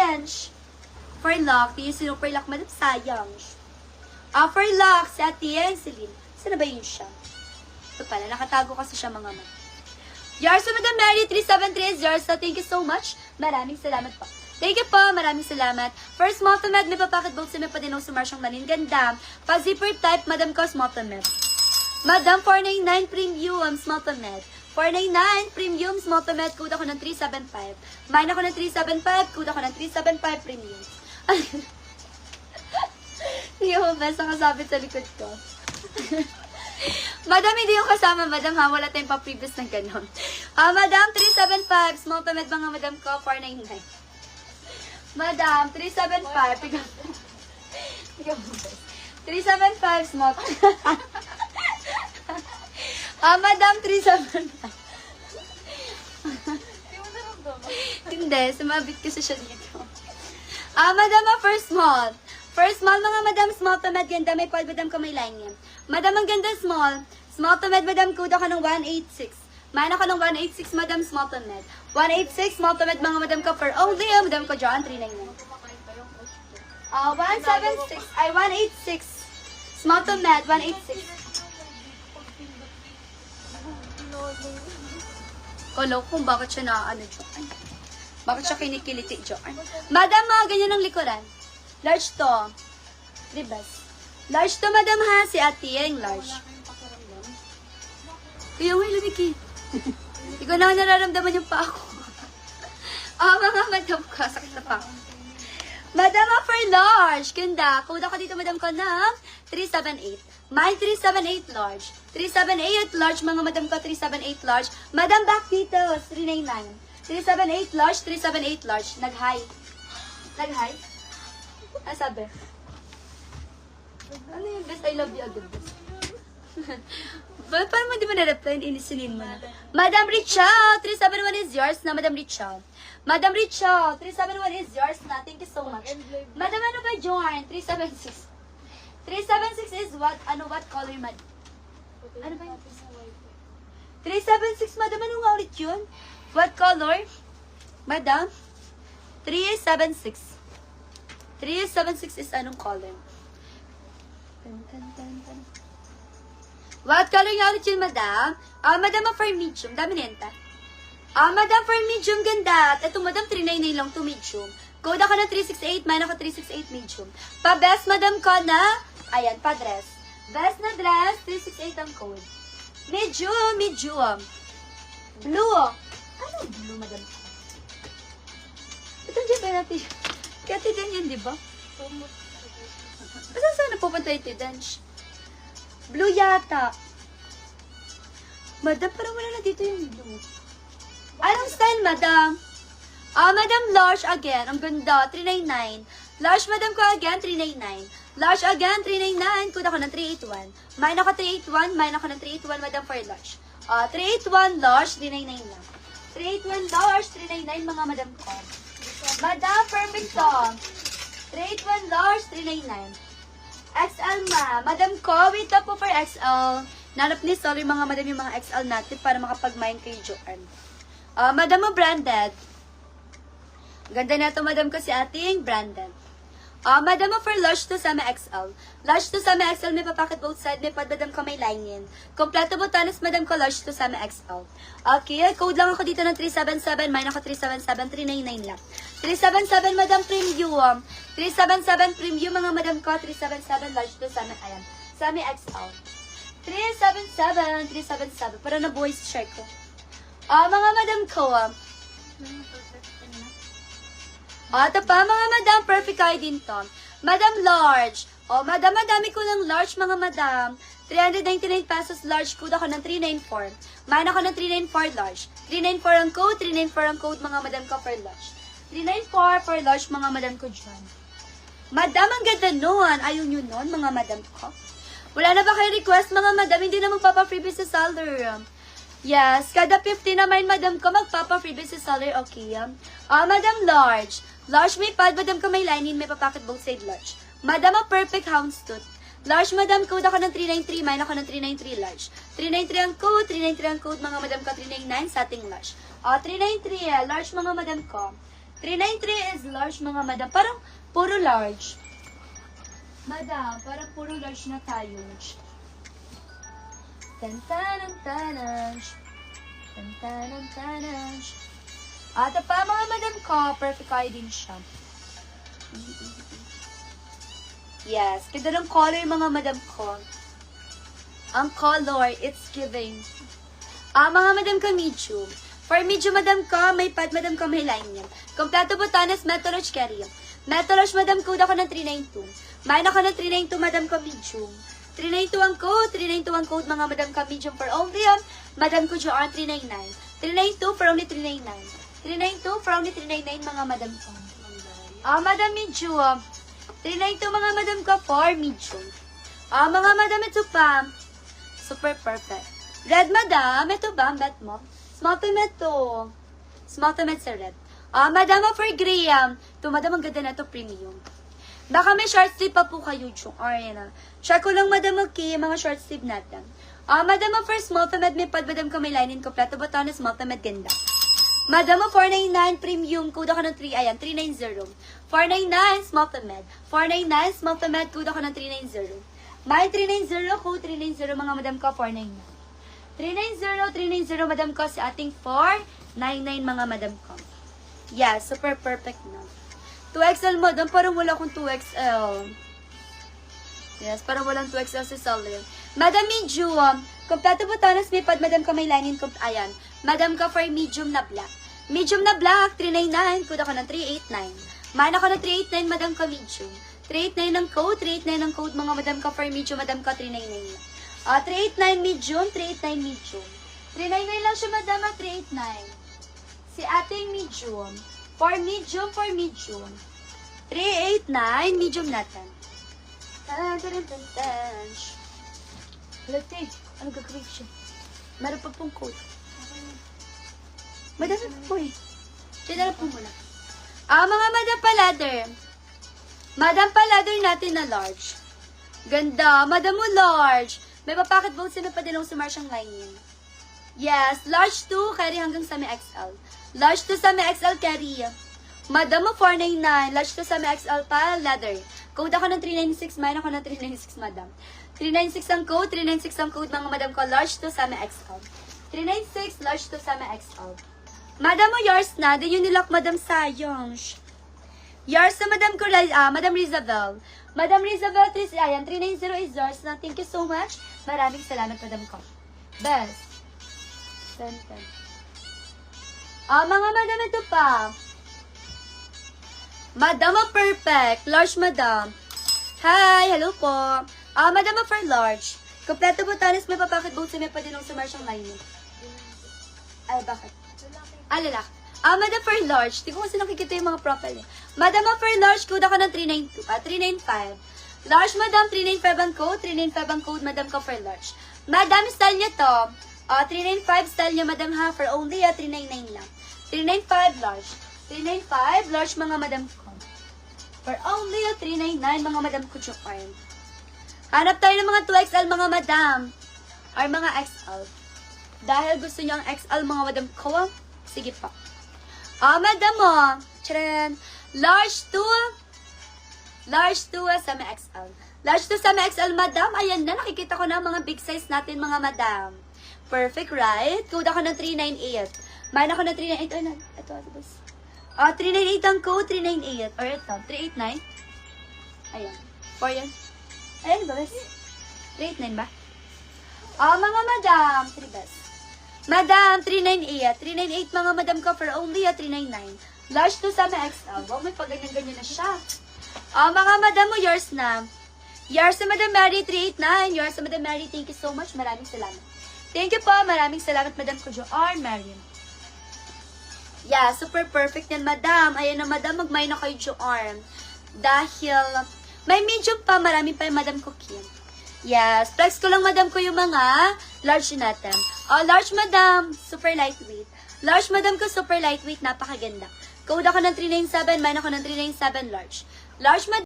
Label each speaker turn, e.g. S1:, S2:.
S1: Yench. For lock, yung super lock, madam, sayang. For lock, si Ate Yen, Celine. Saan na ba yun siya? Ito pala, nakatago kasi siya mga man. Yarsa, Madam Mary, 373 is Yarsa. Thank you so much. Maraming salamat po. Thank you po, maraming salamat. First, Multimed, may papacket box, may padinaw sa Marsyang Manin. Ganda. Pag zipper type, Madam Cos, Multimed. Madam, 499 Premium, Multimed. 499 Premium, Multimed. Code ako ng 375. Mine ako ng 375. Code ako ng 375 Premium. Hindi ako best ang kasabit sa likod ko. Madam, hindi yung kasama, madam ha. Wala tayong pa-previous na gano'n. Madam, 375. Small to med mga madam ko, 499. Madam, 375. 375, small to madam, 375. Hindi, sumabit kasi siya dito. Madam, first small. First small, mga madam, small to med, ganda. May pod, madam ko may line yan. Madam, ang ganda, small. Small to med, madam, code ako ng 186. Mine ako ng 186, madam, small to med. 186, small to med, mga madam ko, for only, madam ko, John, 399. 176, ay, 186. Small to med, 186. Kalo kung bakit siya na, John. Bakit siya kinikiliti, John. Madam, mga ganyan ang likuran. Large to. Ribas. Large to, madam ha. Si Ate yung large. Kaya nga, lumiki. Hindi ko na nararamdaman yung pa ako. Mga madam ko. Sakit na pa ako. Madam for large. Ganda. Code ako dito, madam ko ng 378. Mine 378 large. 378 large, mga madam ko. 378 large. Madam, back dito. 399. 378 large. 378 large. Nag-high. Nag-high? Sabi? Ano yung best? I love you agad best. Paano mo di mo na-reply? Inisinin mo na. Madam Richelle, 371 is yours na, Madam Richelle. Madam Richelle, 371 is yours na. Thank you so much. Madam, ano ba join? 376. 376 is what? Ano, what color, madam? Ano ba yun? 376, madam, ano nga ulit yun? What color? Madam? 376. 376 is anong color? What color nga ulit yun, madam? Madam, for medium. Dami nenta. Madam, for medium, ganda. At ito, madam, 399 lang to medium. Code ako na 368, mine ako 368 medium. Pa-best, madam ko na, ayan, pa-dress. Best na dress, 368 ang code. Medium, medium. Blue. Ano blue, madam? Ito, dyan ba natin? Kaya tidan yan, di ba? Saan sana pupunta yung tidan? Blue yata. Madam, parang wala na dito yung blue. Anong style, madam? Madam, large again. Ang ganda, 399. Large, madam ko again, 399. Large again, 399. Kuda ko ng 381. Mine ako 381. Mine ako ng 381, madam, for large. 381 large, 399 lang. 381 large, 399, mga madam ko. Madam, perfect song. 381 large, 399. XL ma. Madam ko, wait up po for XL. Nanap ni sorry mga madam yung mga XL natin para makapag-mine kay Joanne. Madam mo branded. Ganda na ito, madam ko, si ating branded. Madam mo for large to sa may XL. Large to sa may XL, may papacket both side, may pad, madam ko, may lining. Kompleto botanas, madam ko, large to sa may XL. Okay, code lang ako dito ng 377, mine ako 377, 399 lang. 377, madam, premium. 377, premium, mga madam ko, 377, large to sa may, ayan, sa may XL. 377, 377, para na voice check ko. Mga madam ko, ito pa, mga madam, perfect kayo din to. Madam, large. Madam, madami ko ng large, mga madam. 399 pesos large, code ako ng 394. Mine ako ng 394 large. 394 ang code, 394 ang code, mga madam ko, for large. 394 for large, mga madam ko dyan. Madam, ang ganda nun. Ayaw nyo nun, mga madam ko. Wala na ba kayo request, mga madam? Hindi na magpapa-freebie sa seller. Yes, kada 50 naman, madam ko, magpapa-freebie sa seller. Okay, madam, large. Large may pad, madam ko, may lining, may papacket both side large. Madam, a perfect houndstooth. Large, madam, code ako ng 393, mine ako ng 393 large. 393 ang code, 393 ang code, mga madam ko, 399 sa ating large. 393, large, mga madam ko. 393 is large, mga madam. Parang puro large. Madam, parang puro large na tayo. Tan-tanan-tanan. Tan-tanan-tanan. At pa mga madam ko, perfect kayo din siya. Yes, ganda ng color mga madam ko. Ang color, it's giving. Mga madam ko, medium. For medium, madam ko, may pad, madam ko, may line yan. Kompleto botanes, metal-large carry. Metal-large, madam ko, ako ng 392. Main ako ng 392, madam ko, medium. 392 ang code, 392 ang code, mga madam ko, medium for only madam ko, Joanne, 399. 392 for only 399. 392 for only 399, mga madam ko. Madam, medium. 392, mga madam ko, for medium. Mga madam, ito pa. Super perfect. Red, madam. Ito ba ang bet mo? Small tomato. Small tomato sa red. Madam, for gray. Ito, madam, ang ganda na ito, premium. Baka may short sleeve pa po kayo, Jung. Ayan. Check ko lang, madam, okay, mga short sleeve natin. Madam, for small tomato, may pad, madam, ko may linin, kompleto botanes, small tomato, ganda. Madam, 499, premium, code ako ng 3, ayan, 390. 499, small tomato. 499, small tomato, code ako ng 390. May 390 ko, 390 mga madam ko, 499. 390, madam ko, si ating 499 mga madam ko. Yeah, super perfect na. 2XL madam, parang wala akong 2XL. Yes, parang walang 2XL si Salim. Madam medium, kompleto botanas, may pad, madam ko, may lining, ayan. Madam ko for medium na black. Medium na black, 399, kuda ko ng 389. Main ako ng 389, madam ko, medium. 389 ng code, 389 ng code, mga madam ka for medium, madam ka 399 lang. 389 medium, 389 medium. 399 lang siya, madam, 389. Si ating medium. For medium, 389, medium natin. Lati, ano gagawin siya? Meron pa pong code. Madam po eh. Siya na lang po muna. Mga madam pa ladder. Madam pa ladder natin na large. Ganda. Madam mo large. May papacket boat sino pa din si Marshang line. Yes. Large 2 carry hanggang sa may XL. Large 2 sa may XL carry. Madam mo 499. Large 2 sa may XL pa ladder. Code ako ng 396. Main ako ng 396 madam. 396 ang code. 396 ang code mga madam ko. Large 2 sa may XL. 396. Large 2 sa may XL. Madam mo yours na. Din yung nilock madam sayang. Yours na Madam ko, Madam Rizabel. Madam Rizabel, ayan, 390 is yours na. Thank you so much. Maraming salamat, Madam ko. Best. Sentence. Mga madam, ito pa. Madam perfect. Large, madam. Hi, hello po. Madam for large. Kompleto botanis, may papakit boat sa may padinong sa Marshang line. Ay, bakit? Lalaki. Madam for large. Di ko kasi nakikita yung mga profile niya. Madam for large, code ako ng 395. Large, madam, 395 ang code. 395 ang code, madam ko for large. Madam, style niya to. 395 style niya, madam ha. For only, 399 lang. 395 large. 395 large, mga madam ko. For only, 399, mga madam ko, Joanne. Hanap tayo ng mga 2XL, mga madam. Or mga XL. Dahil gusto niyo ang XL, mga madam ko, sige pa. Madam mo. Charan. Large 2. Large 2 sa may XL. Large 2 sa may XL, madam. Ayan na, nakikita ko na mga big size natin, mga madam. Perfect, right? Code ako ng 398. Main ako ng 398. Ay, ito, boss. 398 ang code, 398. Or ito, 389. Ayan. 4 yan. Ayan ba, boss? 389 ba? Mga madam. 3 best. Madam, 398. 398 mga madam ko for only 399. Large to sa may XL. Wow, may pag-ganyan-ganyan na siya. Mga madam mo, yours na. Yours na Madam Mary, 389. Yours na Madam Mary, thank you so much. Maraming salamat. Thank you po. Maraming salamat, Madam ko, Joanne Mariam. Yeah, super perfect yan, madam. Ayan na, madam, mag-mine na kayo, Joanne. Dahil, may medium pa. Marami pa yung madam ko, Kim. Yes, flex ko lang, madam ko, yung mga large natin. Large, madam, super lightweight. Large, madam ko, super lightweight, napakaganda. Code ako ng 397, mine ako ng 397 large. Large, madam.